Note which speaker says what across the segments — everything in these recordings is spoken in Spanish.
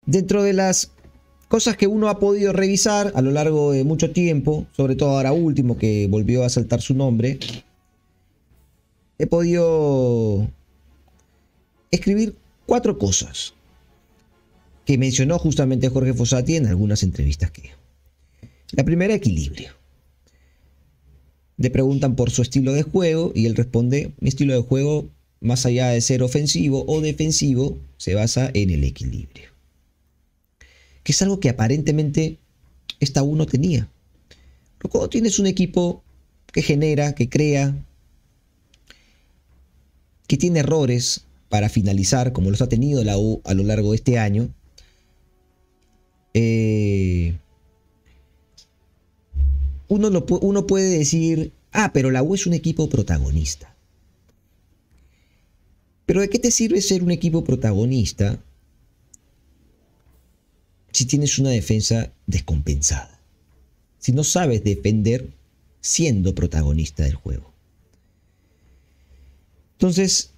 Speaker 1: Dentro de las cosas que uno ha podido revisar a lo largo de mucho tiempo, sobre todo ahora último que volvió a saltar su nombre, he podido escribir 4 cosas que mencionó justamente Jorge Fossati en algunas entrevistas que dio. La primera, equilibrio. Le preguntan por su estilo de juego y él responde: mi estilo de juego, más allá de ser ofensivo o defensivo, se basa en el equilibrio. Que es algo que aparentemente esta U no tenía. Pero cuando tienes un equipo que genera, que crea, que tiene errores para finalizar, como los ha tenido la U a lo largo de este año, uno puede decir: pero la U es un equipo protagonista. Pero ¿de qué te sirve ser un equipo protagonista si tienes una defensa descompensada? Si no sabes defender siendo protagonista del juego. Entonces,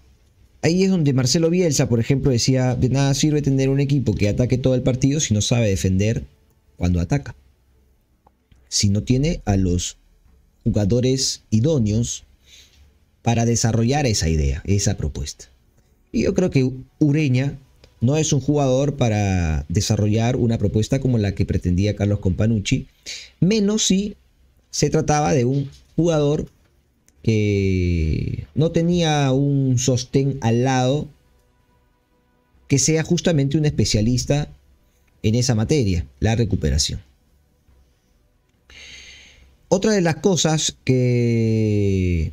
Speaker 1: ahí es donde Marcelo Bielsa, por ejemplo, decía: de nada sirve tener un equipo que ataque todo el partido si no sabe defender cuando ataca. Si no tiene a los jugadores idóneos para desarrollar esa idea, esa propuesta. Y yo creo que Ureña no es un jugador para desarrollar una propuesta como la que pretendía Carlos Companucci, menos si se trataba de un jugador que no tenía un sostén al lado que sea justamente un especialista en esa materia, la recuperación. Otra de las cosas que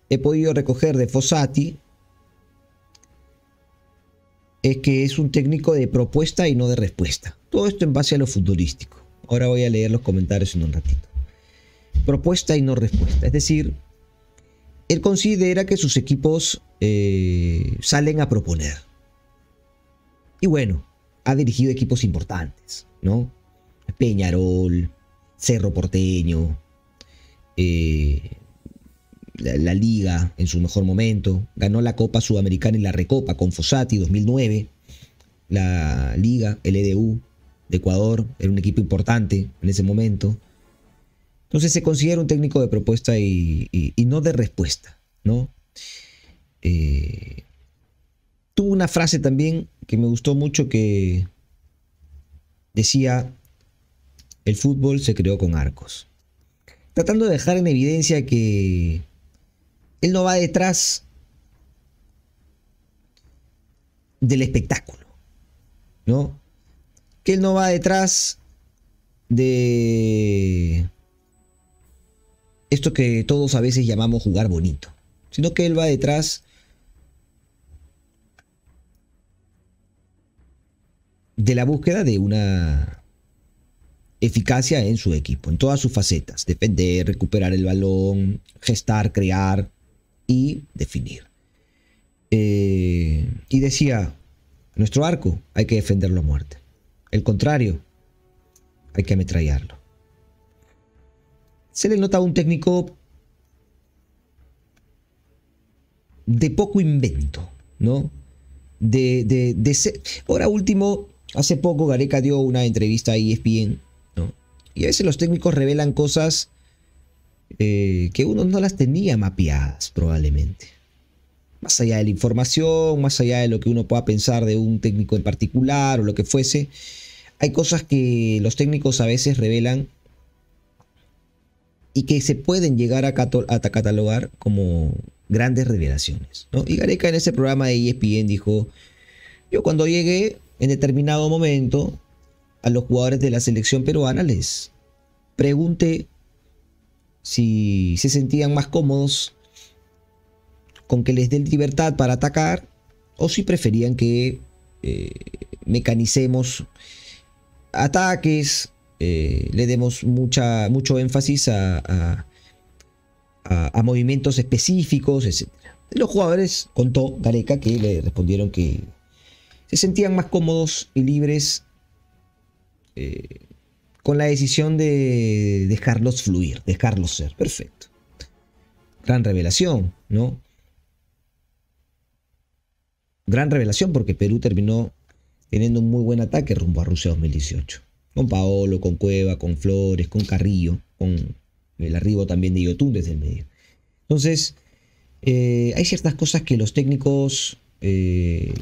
Speaker 1: he podido recoger de Fossati es que es un técnico de propuesta y no de respuesta. Todo esto en base a lo futbolístico. Ahora voy a leer los comentarios en un ratito. Propuesta y no respuesta. Es decir, él considera que sus equipos salen a proponer. Y bueno, ha dirigido equipos importantes, ¿no? Peñarol, Cerro Porteño, la Liga en su mejor momento. Ganó la Copa Sudamericana y la Recopa con Fossati 2009. La Liga, el EDU de Ecuador, era un equipo importante en ese momento. Entonces se considera un técnico de propuesta y no de respuesta, ¿no? Tuvo una frase también que me gustó mucho que decía: el fútbol se creó con arcos. Tratando de dejar en evidencia que él no va detrás del espectáculo, ¿no? Que él no va detrás de esto que todos a veces llamamos jugar bonito, sino que él va detrás de la búsqueda de una eficacia en su equipo, en todas sus facetas: defender, recuperar el balón, gestar, crear y definir. Y decía: nuestro arco hay que defenderlo a muerte, el contrario hay que ametrallarlo. Se le nota a un técnico de poco invento, ¿no? De ser. Ahora último, hace poco Gareca dio una entrevista a ESPN, ¿no? Y a veces los técnicos revelan cosas que uno no las tenía mapeadas probablemente. Más allá de la información, más allá de lo que uno pueda pensar de un técnico en particular o lo que fuese, hay cosas que los técnicos a veces revelan y que se pueden llegar a catalogar como grandes revelaciones, ¿no? Y Gareca en ese programa de ESPN dijo: yo cuando llegué en determinado momento a los jugadores de la selección peruana les pregunté si se sentían más cómodos con que les den libertad para atacar o si preferían que mecanicemos ataques, le demos mucho énfasis a movimientos específicos, etc. Los jugadores, contó Gareca, que le respondieron que se sentían más cómodos y libres con la decisión de dejarlos fluir, dejarlos ser. Perfecto. Gran revelación, ¿no? Gran revelación, porque Perú terminó teniendo un muy buen ataque rumbo a Rusia 2018. Con Paolo, con Cueva, con Flores, con Carrillo, con el arribo también de Yotun desde el medio. Entonces, hay ciertas cosas que los técnicos, en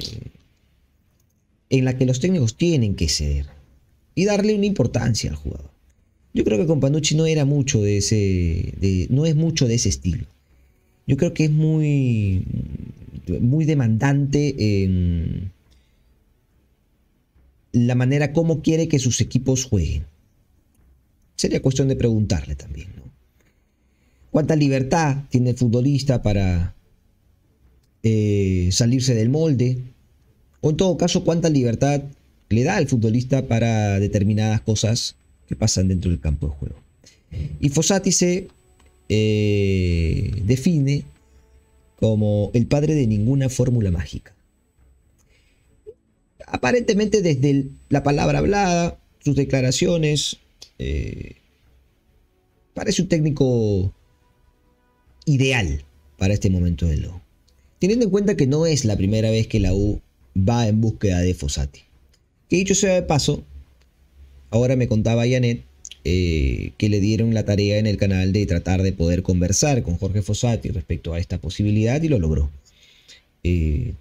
Speaker 1: las que los técnicos tienen que ceder y darle una importancia al jugador. Yo creo que con Panucci no era mucho de ese, no es mucho de ese estilo. Yo creo que es muy demandante en la manera como quiere que sus equipos jueguen. Sería cuestión de preguntarle también, ¿no? ¿Cuánta libertad tiene el futbolista para salirse del molde? O en todo caso, ¿cuánta libertad le da al futbolista para determinadas cosas que pasan dentro del campo de juego? Y Fossati se define como el padre de ninguna fórmula mágica. Aparentemente desde la palabra hablada, sus declaraciones, parece un técnico ideal para este momento de la U. Teniendo en cuenta que no es la primera vez que la U va en búsqueda de Fossati. Que dicho sea de paso, ahora me contaba Janet que le dieron la tarea en el canal de tratar de poder conversar con Jorge Fossati respecto a esta posibilidad y lo logró.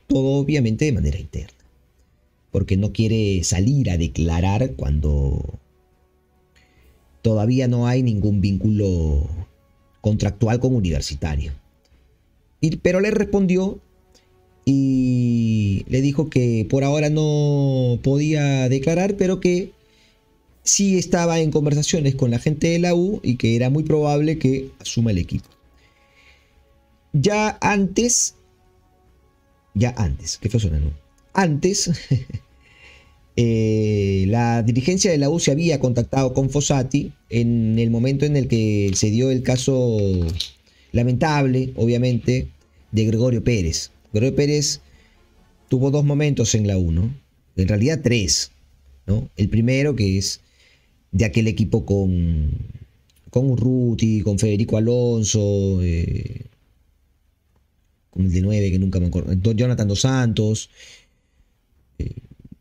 Speaker 1: Todo obviamente de manera interna. Porque no quiere salir a declarar cuando todavía no hay ningún vínculo contractual con Universitario. Pero le respondió y le dijo que por ahora no podía declarar, pero que sí estaba en conversaciones con la gente de la U y que era muy probable que asuma el equipo. Ya antes, ¿qué fue eso, no? Antes, la dirigencia de la U se había contactado con Fossati en el momento en el que se dio el caso lamentable, obviamente, de Gregorio Pérez. Gregorio Pérez tuvo 2 momentos en la U, ¿no? En realidad 3, ¿no? El primero, que es de aquel equipo con Urruti, con Federico Alonso, con el de 9, que nunca me acuerdo, Jonathan Dos Santos,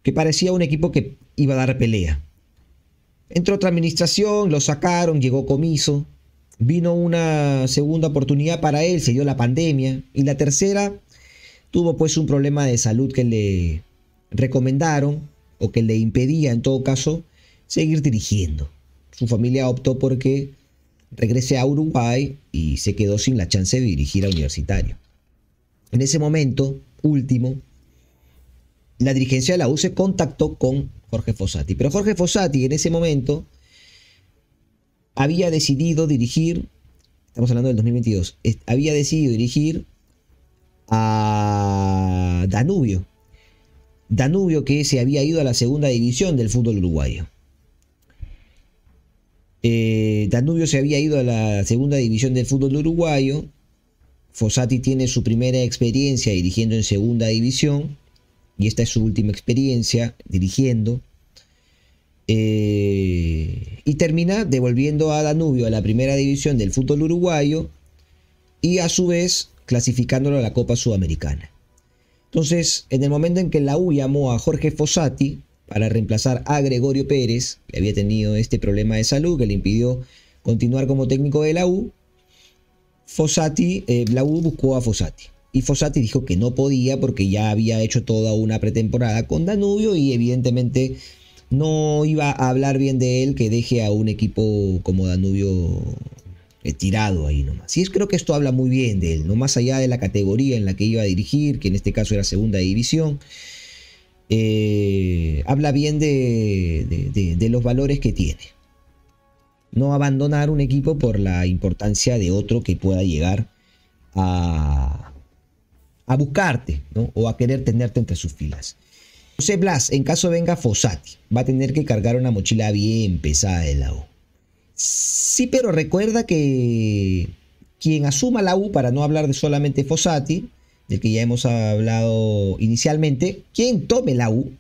Speaker 1: que parecía un equipo que iba a dar pelea. Entró otra administración, lo sacaron, llegó Comiso, vino una segunda oportunidad para él, se dio la pandemia, y la tercera tuvo pues un problema de salud que le recomendaron, o que le impedía en todo caso seguir dirigiendo. Su familia optó porque regrese a Uruguay y se quedó sin la chance de dirigir a Universitario. En ese momento, último, la dirigencia de la U se contactó con Jorge Fossati. Pero Jorge Fossati en ese momento había decidido dirigir, estamos hablando del 2022, había decidido dirigir a Danubio. Danubio, que se había ido a la segunda división del fútbol uruguayo. Danubio se había ido a la segunda división del fútbol uruguayo. Fossati tiene su primera experiencia dirigiendo en segunda división y esta es su última experiencia dirigiendo. Y termina devolviendo a Danubio a la primera división del fútbol uruguayo y a su vez clasificándolo a la Copa Sudamericana. Entonces, en el momento en que la U llamó a Jorge Fossati para reemplazar a Gregorio Pérez, que había tenido este problema de salud que le impidió continuar como técnico de la U, la U buscó a Fossati. Y Fossati dijo que no podía porque ya había hecho toda una pretemporada con Danubio y evidentemente no iba a hablar bien de él que deje a un equipo como Danubio tirado ahí nomás. Y creo que esto habla muy bien de él, no más allá de la categoría en la que iba a dirigir, que en este caso era segunda división. Habla bien de los valores que tiene. No abandonar un equipo por la importancia de otro que pueda llegar a buscarte, ¿no? O a querer tenerte entre sus filas. José Blas, en caso venga Fossati, va a tener que cargar una mochila bien pesada de la U. Sí, pero recuerda que quien asuma la U, para no hablar de solamente Fossati, del que ya hemos hablado inicialmente, quien tome la U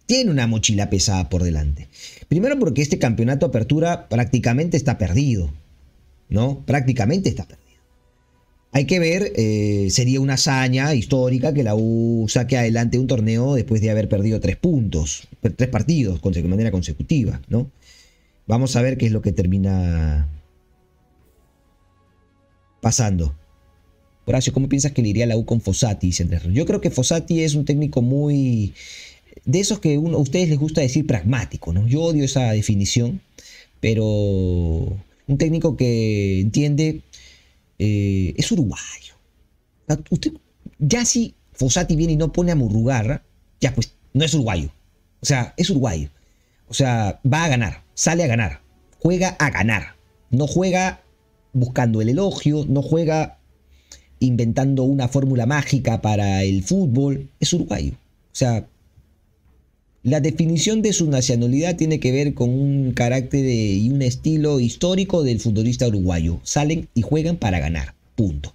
Speaker 1: tiene una mochila pesada por delante. Primero porque este campeonato Apertura prácticamente está perdido, ¿no? Prácticamente está perdido. Hay que ver, sería una hazaña histórica que la U saque adelante un torneo después de haber perdido 3 puntos, 3 partidos de manera consecutiva, ¿no? Vamos a ver qué es lo que termina pasando. Horacio, ¿cómo piensas que le iría a la U con Fossati? Yo creo que Fossati es un técnico muy... de esos que a ustedes les gusta decir pragmático, ¿no? Yo odio esa definición, pero un técnico que entiende... es uruguayo. Usted, ya si Fossati viene y no pone a Murrugarra, ya pues no es uruguayo. O sea, es uruguayo. O sea, va a ganar, sale a ganar, juega a ganar. No juega buscando el elogio, no juega inventando una fórmula mágica para el fútbol. Es uruguayo. O sea, la definición de su nacionalidad tiene que ver con un carácter y un estilo histórico del futbolista uruguayo. Salen y juegan para ganar. Punto.